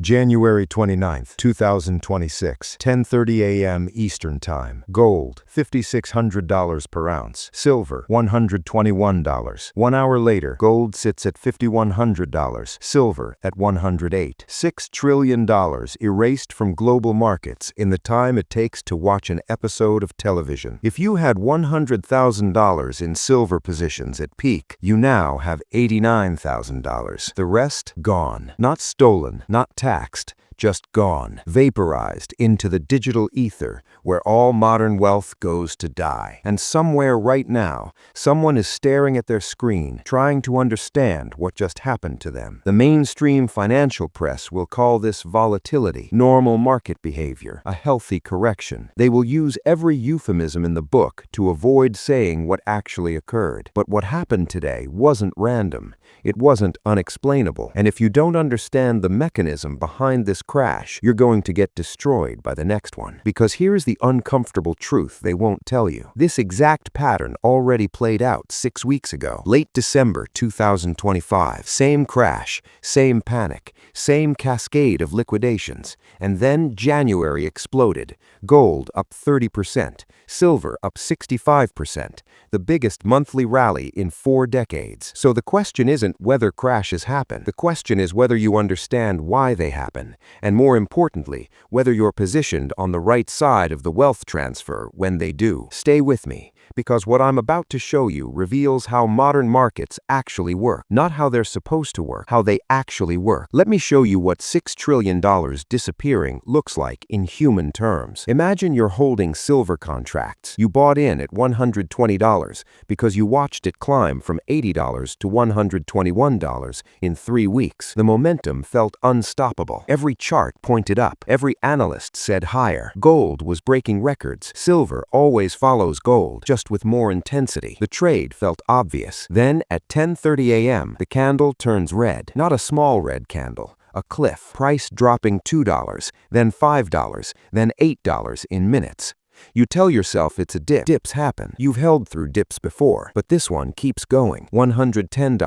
January 29th, 2026, 10:30 a.m. Eastern Time. Gold, $5,600 per ounce. Silver, $121. 1 hour later, gold sits at $5,100. Silver at $108. $6 trillion erased from global markets in the time it takes to watch an episode of television. If you had $100,000 in silver positions at peak, you now have $89,000. The rest, gone. Not stolen, not taxed, just gone, vaporized into the digital ether where all modern wealth goes to die. And somewhere right now, someone is staring at their screen, trying to understand what just happened to them. The mainstream financial press will call this volatility, normal market behavior, a healthy correction. They will use every euphemism in the book to avoid saying what actually occurred. But what happened today wasn't random. It wasn't unexplainable. And if you don't understand the mechanism behind this crash, you're going to get destroyed by the next one. Because here's the uncomfortable truth they won't tell you. This exact pattern already played out 6 weeks ago. Late December 2025. Same crash, same panic, same cascade of liquidations. And then January exploded. Gold up 30%, silver up 65%. The biggest monthly rally in 4 decades. So the question isn't whether crashes happen. The question is whether you understand why they happen. And more importantly, whether you're positioned on the right side of the wealth transfer when they do. Stay with me, because what I'm about to show you reveals how modern markets actually work. Not how they're supposed to work, how they actually work. Let me show you what $6 trillion disappearing looks like in human terms. Imagine you're holding silver contracts. You bought in at $120 because you watched it climb from $80 to $121 in 3 weeks. The momentum felt unstoppable. Every chart pointed up. Every analyst said higher. Gold was breaking records. Silver always follows gold, just with more intensity. The trade felt obvious. Then at 10:30 a.m., the candle turns red. Not a small red candle. A cliff. Price dropping $2, then $5, then $8 in minutes. You tell yourself it's a dip. Dips happen. You've held through dips before, but this one keeps going. $110,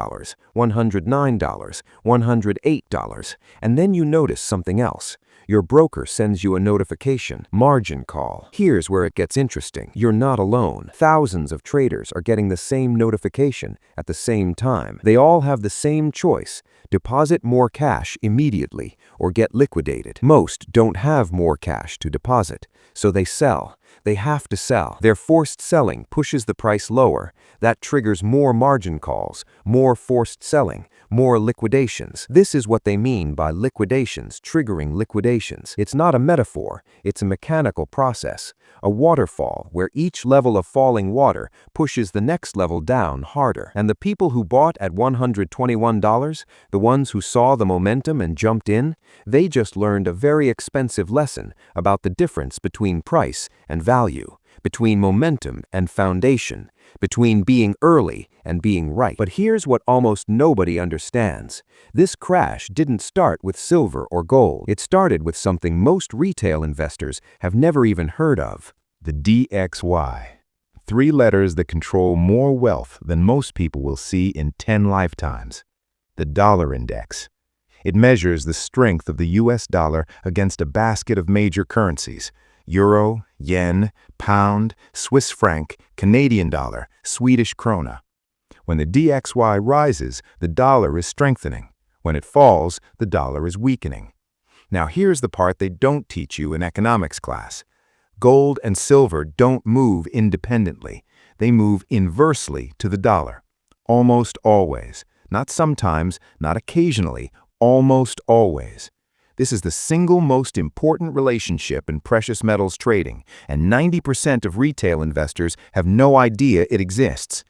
$109, $108, and then you notice something else. Your broker sends you a notification, margin call. Here's where it gets interesting. You're not alone. Thousands of traders are getting the same notification at the same time. They all have the same choice: deposit more cash immediately or get liquidated. Most don't have more cash to deposit, so they sell. They have to sell. Their forced selling pushes the price lower. That triggers more margin calls, more forced selling, more liquidations. This is what they mean by liquidations triggering liquidations. It's not a metaphor, it's a mechanical process. A waterfall where each level of falling water pushes the next level down harder. And the people who bought at $121, the ones who saw the momentum and jumped in, they just learned a very expensive lesson about the difference between price and value, between momentum and foundation, between being early and being right. But here's what almost nobody understands. This crash didn't start with silver or gold. It started with something most retail investors have never even heard of: the DXY. 3 letters that control more wealth than most people will see in 10 lifetimes. The dollar index. It measures the strength of the US dollar against a basket of major currencies: euro, yen, pound, Swiss franc, Canadian dollar, Swedish krona. When the DXY rises, the dollar is strengthening. When it falls, the dollar is weakening. Now here's the part they don't teach you in economics class. Gold and silver don't move independently. They move inversely to the dollar. Almost always. Not sometimes, not occasionally, almost always. This is the single most important relationship in precious metals trading, and 90% of retail investors have no idea it exists.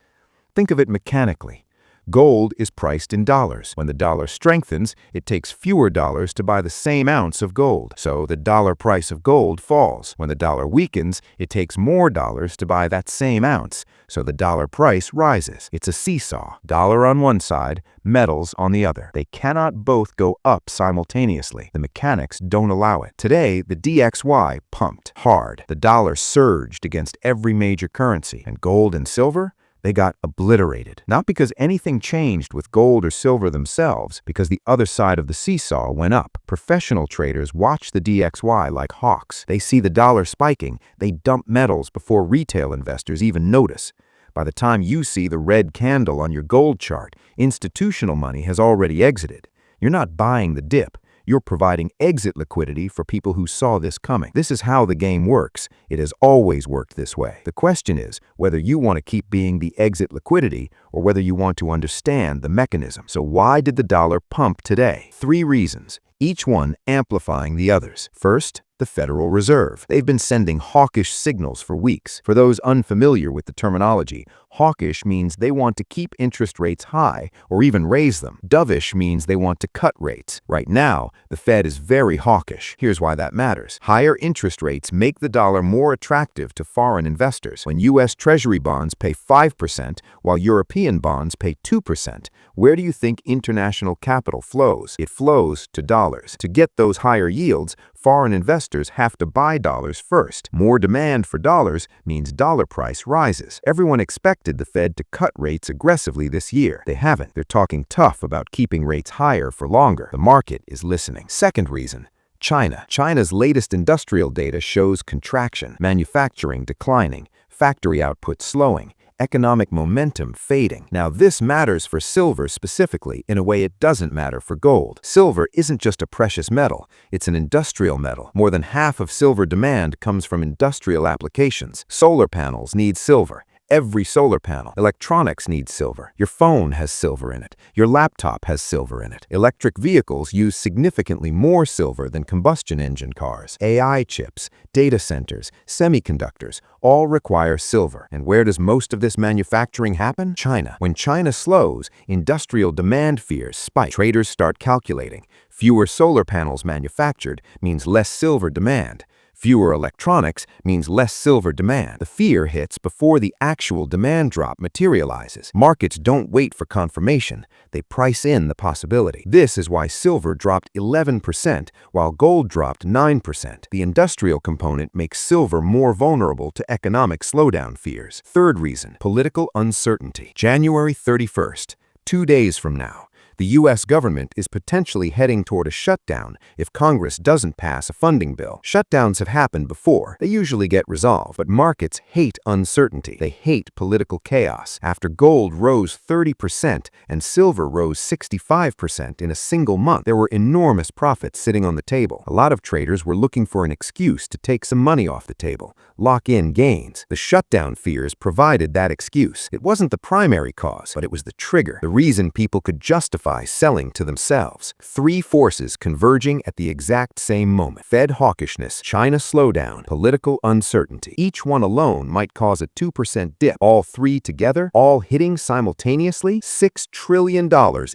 Think of it mechanically. Gold is priced in dollars. When the dollar strengthens, it takes fewer dollars to buy the same ounce of gold. So the dollar price of gold falls. When the dollar weakens, it takes more dollars to buy that same ounce. So the dollar price rises. It's a seesaw. Dollar on one side, metals on the other. They cannot both go up simultaneously. The mechanics don't allow it. Today, the DXY pumped hard. The dollar surged against every major currency. And gold and silver? They got obliterated. Not because anything changed with gold or silver themselves, because the other side of the seesaw went up. Professional traders watch the DXY like hawks. They see the dollar spiking, they dump metals before retail investors even notice. By the time you see the red candle on your gold chart, institutional money has already exited. You're not buying the dip. You're providing exit liquidity for people who saw this coming. This is how the game works. It has always worked this way. The question is whether you want to keep being the exit liquidity or whether you want to understand the mechanism. So why did the dollar pump today? 3 reasons, each one amplifying the others. First, the Federal Reserve. They've been sending hawkish signals for weeks. For those unfamiliar with the terminology, hawkish means they want to keep interest rates high or even raise them. Dovish means they want to cut rates. Right now, the Fed is very hawkish. Here's why that matters. Higher interest rates make the dollar more attractive to foreign investors. When U.S. Treasury bonds pay 5% while European bonds pay 2%, where do you think international capital flows? It flows to dollars. To get those higher yields, foreign investors have to buy dollars first. More demand for dollars means dollar price rises. Everyone expected the Fed to cut rates aggressively this year. They haven't. They're talking tough about keeping rates higher for longer. The market is listening. Second reason, China. China's latest industrial data shows contraction, manufacturing declining, factory output slowing, economic momentum fading. Now, this matters for silver specifically in a way it doesn't matter for gold. Silver isn't just a precious metal, it's an industrial metal. More than half of silver demand comes from industrial applications. Solar panels need silver. Every solar panel. Electronics needs silver. Your phone has silver in it. Your laptop has silver in it. Electric vehicles use significantly more silver than combustion engine cars. AI chips, data centers, semiconductors all require silver. And where does most of this manufacturing happen? China. When China slows, industrial demand fears spike. Traders start calculating. Fewer solar panels manufactured means less silver demand. Fewer electronics means less silver demand. The fear hits before the actual demand drop materializes. Markets don't wait for confirmation. They price in the possibility. This is why silver dropped 11% while gold dropped 9%. The industrial component makes silver more vulnerable to economic slowdown fears. Third reason, political uncertainty. January 31st, 2 days from now. The U.S. government is potentially heading toward a shutdown if Congress doesn't pass a funding bill. Shutdowns have happened before. They usually get resolved, but markets hate uncertainty. They hate political chaos. After gold rose 30% and silver rose 65% in a single month, there were enormous profits sitting on the table. A lot of traders were looking for an excuse to take some money off the table, lock in gains. The shutdown fears provided that excuse. It wasn't the primary cause, but it was the trigger, the reason people could justify selling to themselves. 3 forces converging at the exact same moment. Fed hawkishness, China slowdown, political uncertainty. Each one alone might cause a 2% dip. All 3 together, all hitting simultaneously, $6 trillion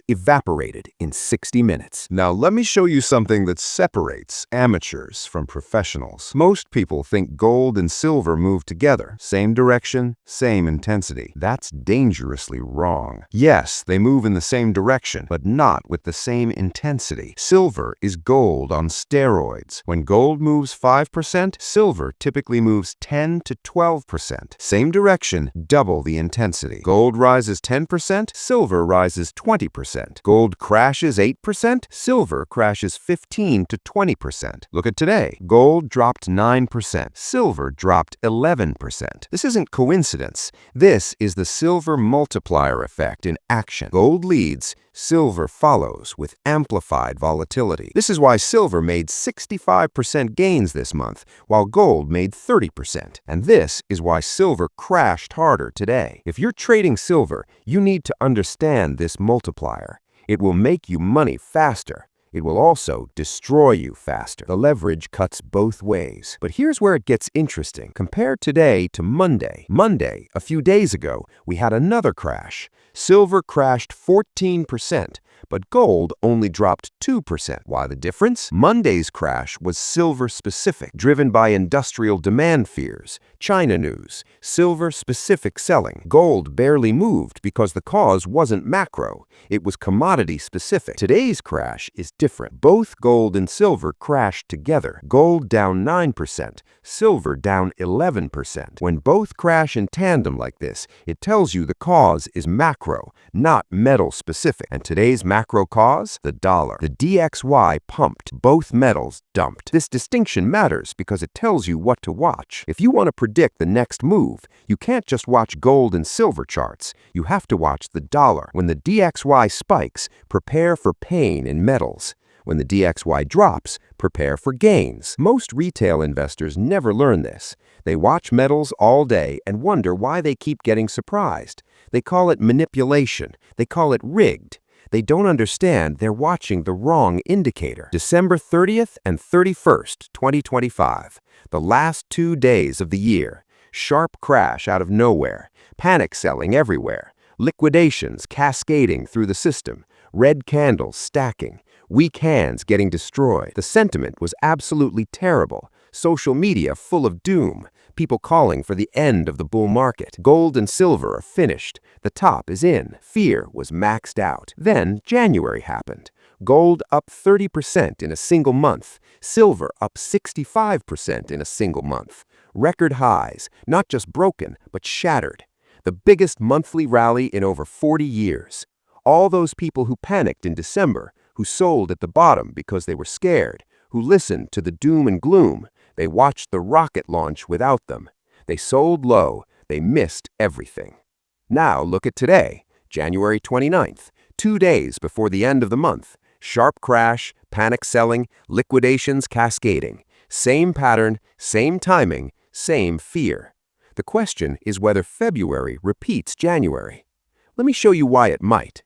evaporated in 60 minutes. Now let me show you something that separates amateurs from professionals. Most people think gold and silver move together. Same direction, same intensity. That's dangerously wrong. Yes, they move in the same direction, but not with the same intensity. Silver is gold on steroids. When gold moves 5%, silver typically moves 10 to 12%. Same direction, double the intensity. Gold rises 10%, silver rises 20%. Gold crashes 8%, silver crashes 15 to 20%. Look at today. Gold dropped 9%, silver dropped 11%. This isn't coincidence. This is the silver multiplier effect in action. Gold leads, silver follows with amplified volatility. This is why silver made 65% gains this month, while gold made 30%. And this is why silver crashed harder today. If you're trading silver, you need to understand this multiplier. It will make you money faster. It will also destroy you faster. The leverage cuts both ways. But here's where it gets interesting. Compare today to Monday. Monday, a few days ago, we had another crash. Silver crashed 14%, but gold only dropped 2%. Why the difference? Monday's crash was silver-specific, driven by industrial demand fears, China news, silver-specific selling. Gold barely moved because the cause wasn't macro, it was commodity-specific. Today's crash is different. Both gold and silver crashed together. Gold down 9%, silver down 11%. When both crash in tandem like this, it tells you the cause is macro, not metal-specific. And today's macro cause? The dollar. The DXY pumped. Both metals dumped. This distinction matters because it tells you what to watch. If you want to predict the next move, you can't just watch gold and silver charts. You have to watch the dollar. When the DXY spikes, prepare for pain in metals. When the DXY drops, prepare for gains. Most retail investors never learn this. They watch metals all day and wonder why they keep getting surprised. They call it manipulation. They call it rigged. They don't understand they're watching the wrong indicator. December 30th and 31st, 2025, the last 2 days of the year. Sharp crash out of nowhere. Panic selling everywhere. Liquidations cascading through the system. Red candles stacking. Weak hands getting destroyed. The sentiment was absolutely terrible. Social media full of doom. People calling for the end of the bull market. Gold and silver are finished. The top is in. Fear was maxed out. Then January happened. Gold up 30% in a single month. Silver up 65% in a single month. Record highs, not just broken, but shattered. The biggest monthly rally in over 40 years. All those people who panicked in December, who sold at the bottom because they were scared, who listened to the doom and gloom, they watched the rocket launch without them. They sold low. They missed everything. Now look at today, January 29th, 2 days before the end of the month. Sharp crash, panic selling, liquidations cascading. Same pattern, same timing, same fear. The question is whether February repeats January. Let me show you why it might.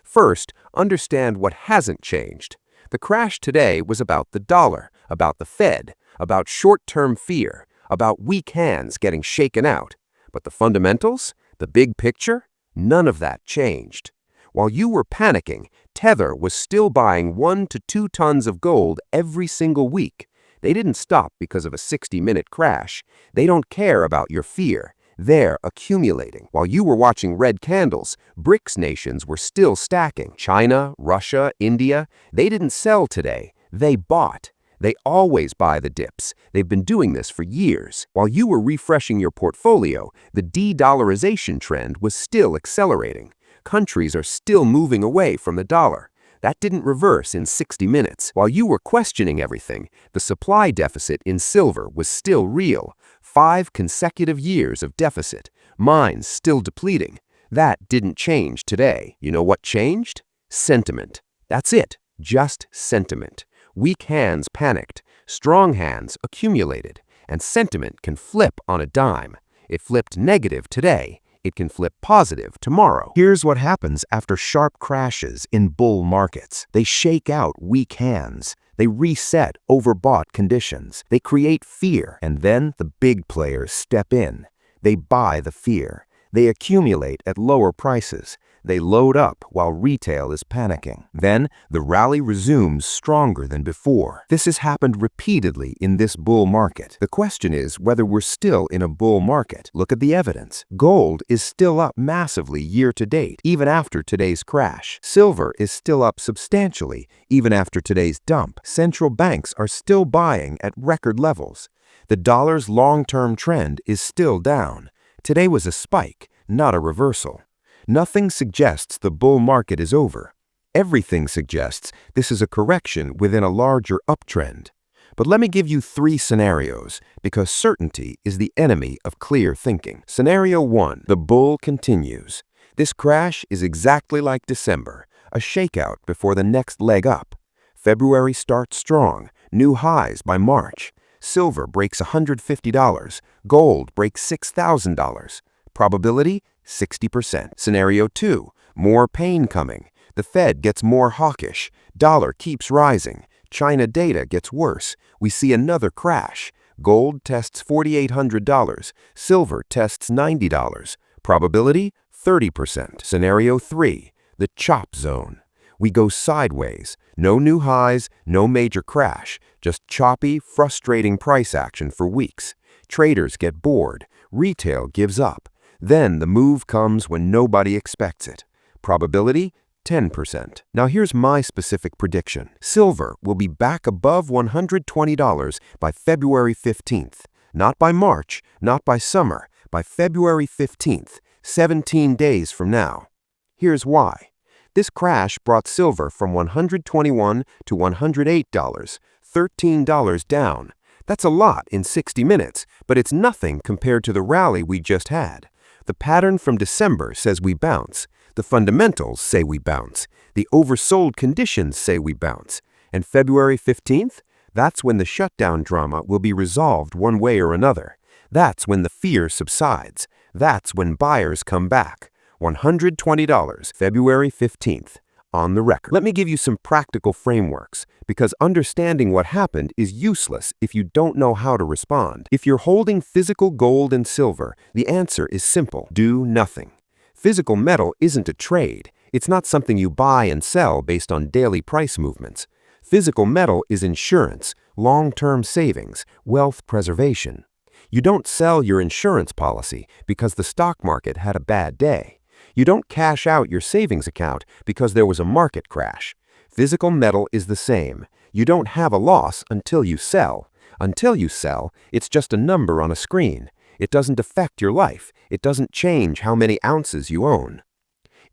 First, understand what hasn't changed. The crash today was about the dollar, about the Fed, about short-term fear, about weak hands getting shaken out. But the fundamentals, the big picture, none of that changed. While you were panicking, Tether was still buying 1 to 2 tons of gold every single week. They didn't stop because of a 60-minute crash. They don't care about your fear. They're accumulating. While you were watching red candles, BRICS nations were still stacking. China, Russia, India, they didn't sell today. They bought. They always buy the dips. They've been doing this for years. While you were refreshing your portfolio, the de-dollarization trend was still accelerating. Countries are still moving away from the dollar. That didn't reverse in 60 minutes. While you were questioning everything, the supply deficit in silver was still real. 5 consecutive years of deficit. Mines still depleting. That didn't change today. You know what changed? Sentiment. That's it. Just sentiment. Weak hands panicked. Strong hands accumulated. And sentiment can flip on a dime. It flipped negative today. It can flip positive tomorrow. Here's what happens after sharp crashes in bull markets. They shake out weak hands. They reset overbought conditions. They create fear. And then the big players step in. They buy the fear. They accumulate at lower prices. They load up while retail is panicking. Then the rally resumes stronger than before. This has happened repeatedly in this bull market. The question is whether we're still in a bull market. Look at the evidence. Gold is still up massively year to date, even after today's crash. Silver is still up substantially, even after today's dump. Central banks are still buying at record levels. The dollar's long-term trend is still down. Today was a spike, not a reversal. Nothing suggests the bull market is over. Everything suggests this is a correction within a larger uptrend. But let me give you 3 scenarios, because certainty is the enemy of clear thinking. Scenario 1, the bull continues. This crash is exactly like December, a shakeout before the next leg up. February starts strong, new highs by March. Silver breaks $150, gold breaks $6,000. Probability? 60%. Scenario 2, more pain coming. The Fed gets more hawkish. Dollar keeps rising. China data gets worse. We see another crash. Gold tests $4,800. Silver tests $90. Probability? 30%. Scenario 3, the chop zone. We go sideways. No new highs, no major crash, just choppy, frustrating price action for weeks. Traders get bored. Retail gives up. Then the move comes when nobody expects it. Probability? 10%. Now here's my specific prediction. Silver will be back above $120 by February 15th. Not by March, not by summer, by February 15th, 17 days from now. Here's why. This crash brought silver from $121 to $108, $13 down. That's a lot in 60 minutes, but it's nothing compared to the rally we just had. The pattern from December says we bounce. The fundamentals say we bounce. The oversold conditions say we bounce. And February 15th? That's when the shutdown drama will be resolved one way or another. That's when the fear subsides. That's when buyers come back. $120, February 15th. On the record. Let me give you some practical frameworks, because understanding what happened is useless if you don't know how to respond. If you're holding physical gold and silver, the answer is simple. Do nothing. Physical metal isn't a trade. It's not something you buy and sell based on daily price movements. Physical metal is insurance, long-term savings, wealth preservation. You don't sell your insurance policy because the stock market had a bad day. You don't cash out your savings account because there was a market crash. Physical metal is the same. You don't have a loss until you sell. Until you sell, it's just a number on a screen. It doesn't affect your life. It doesn't change how many ounces you own.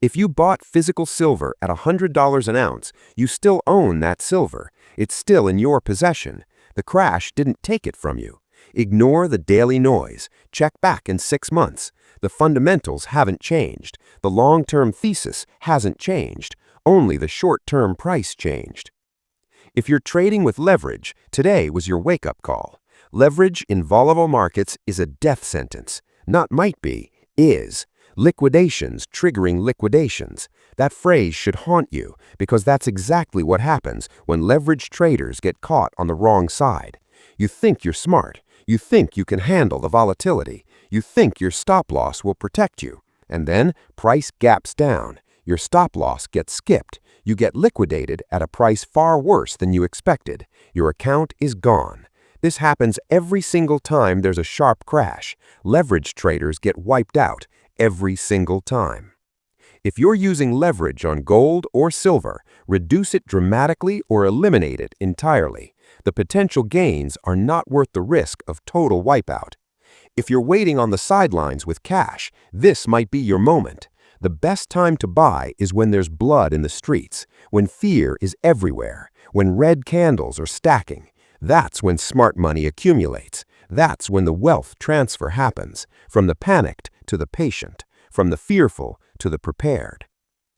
If you bought physical silver at $100 an ounce, you still own that silver. It's still in your possession. The crash didn't take it from you. Ignore the daily noise. Check back in 6 months. The fundamentals haven't changed. The long-term thesis hasn't changed. Only the short-term price changed. If you're trading with leverage, today was your wake-up call. Leverage in volatile markets is a death sentence. Not might be, is. Liquidations triggering liquidations. That phrase should haunt you because that's exactly what happens when leveraged traders get caught on the wrong side. You think you're smart. You think you can handle the volatility. You think your stop loss will protect you. And then price gaps down. Your stop loss gets skipped. You get liquidated at a price far worse than you expected. Your account is gone. This happens every single time there's a sharp crash. Leveraged traders get wiped out every single time. If you're using leverage on gold or silver, reduce it dramatically or eliminate it entirely. The potential gains are not worth the risk of total wipeout. If you're waiting on the sidelines with cash, this might be your moment. The best time to buy is when there's blood in the streets, when fear is everywhere, when red candles are stacking. That's when smart money accumulates. That's when the wealth transfer happens, from the panicked to the patient, from the fearful to the prepared.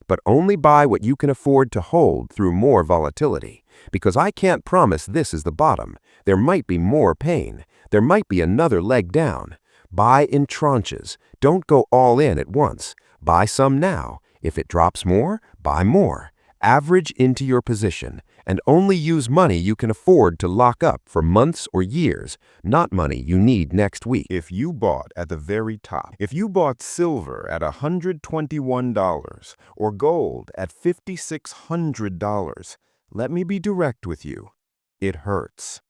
But only buy what you can afford to hold through more volatility, because I can't promise this is the bottom. There might be more pain. There might be another leg down. Buy in tranches. Don't go all in at once. Buy some now. If it drops more, buy more. Average into your position, and only use money you can afford to lock up for months or years, not money you need next week. If you bought at the very top, if you bought silver at $121 or gold at $5,600, let me be direct with you. It hurts.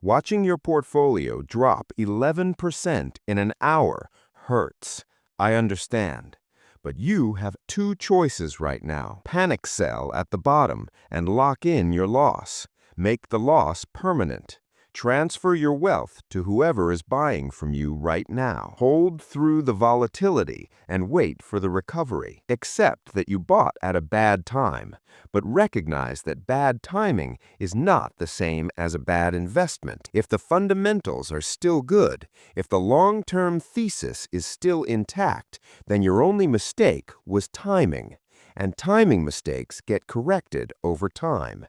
Watching your portfolio drop 11% in an hour hurts. I understand. But you have two choices right now. Panic sell at the bottom and lock in your loss. Make the loss permanent. Transfer your wealth to whoever is buying from you right now. Hold through the volatility and wait for the recovery. Accept that you bought at a bad time, but recognize that bad timing is not the same as a bad investment. If the fundamentals are still good, if the long-term thesis is still intact, then your only mistake was timing, and timing mistakes get corrected over time.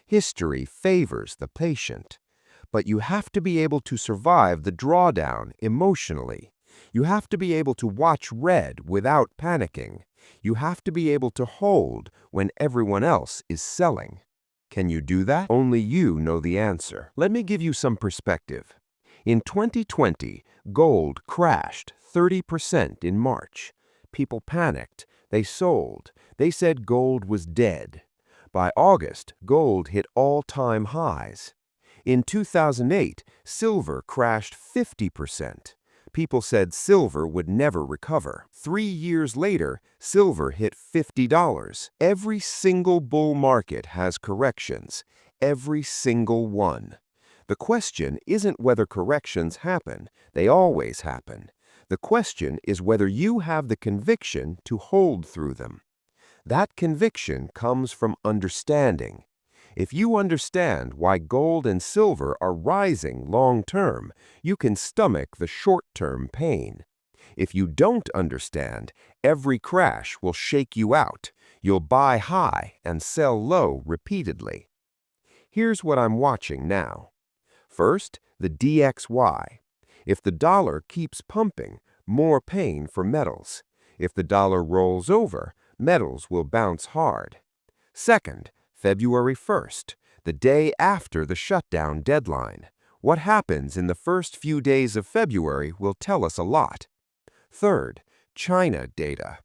History favors the patient. But you have to be able to survive the drawdown emotionally. You have to be able to watch red without panicking. You have to be able to hold when everyone else is selling. Can you do that? Only you know the answer. Let me give you some perspective. In 2020, gold crashed 30% in March. People panicked. They sold. They said gold was dead. By August, gold hit all-time highs. In 2008, silver crashed 50%. People said silver would never recover. 3 years later, silver hit $50. Every single bull market has corrections. Every single one. The question isn't whether corrections happen. They always happen. The question is whether you have the conviction to hold through them. That conviction comes from understanding. If you understand why gold and silver are rising long-term, you can stomach the short-term pain. If you don't understand, every crash will shake you out. You'll buy high and sell low repeatedly. Here's what I'm watching now. First, the DXY. If the dollar keeps pumping, more pain for metals. If the dollar rolls over, metals will bounce hard. Second, February 1st, the day after the shutdown deadline. What happens in the first few days of February will tell us a lot. Third, China data.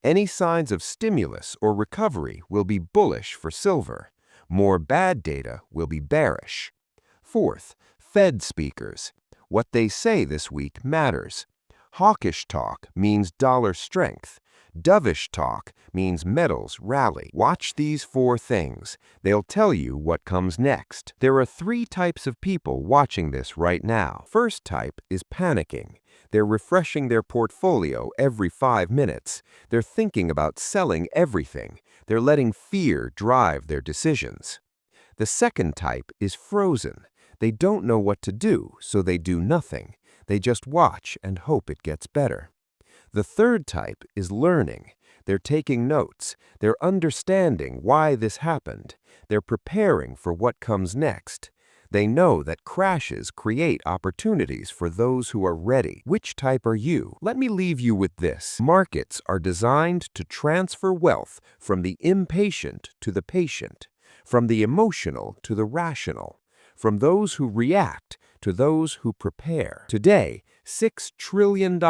Any signs of stimulus or recovery will be bullish for silver. More bad data will be bearish. Fourth, Fed speakers. What they say this week matters. Hawkish talk means dollar strength. Dovish talk means metals rally. Watch these 4 things. They'll tell you what comes next. There are 3 types of people watching this right now. First type is panicking. They're refreshing their portfolio every 5 minutes. They're thinking about selling everything. They're letting fear drive their decisions. The second type is frozen. They don't know what to do, so they do nothing. They just watch and hope it gets better. The third type is learning. They're taking notes. They're understanding why this happened. They're preparing for what comes next. They know that crashes create opportunities for those who are ready. Which type are you? Let me leave you with this. Markets are designed to transfer wealth from the impatient to the patient, from the emotional to the rational, from those who react to those who prepare. Today, $6 trillion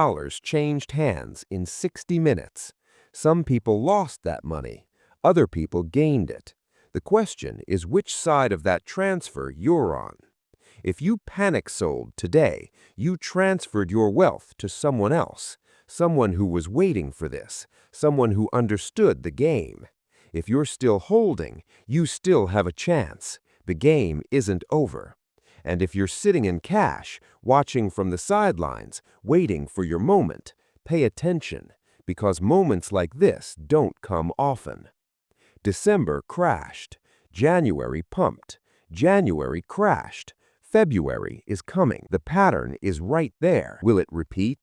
changed hands in 60 minutes. Some people lost that money. Other people gained it. The question is which side of that transfer you're on. If you panic sold today, you transferred your wealth to someone else, someone who was waiting for this, someone who understood the game. If you're still holding, you still have a chance. The game isn't over. And if you're sitting in cash, watching from the sidelines, waiting for your moment, pay attention, because moments like this don't come often. December crashed. January pumped. January crashed. February is coming. The pattern is right there. Will it repeat?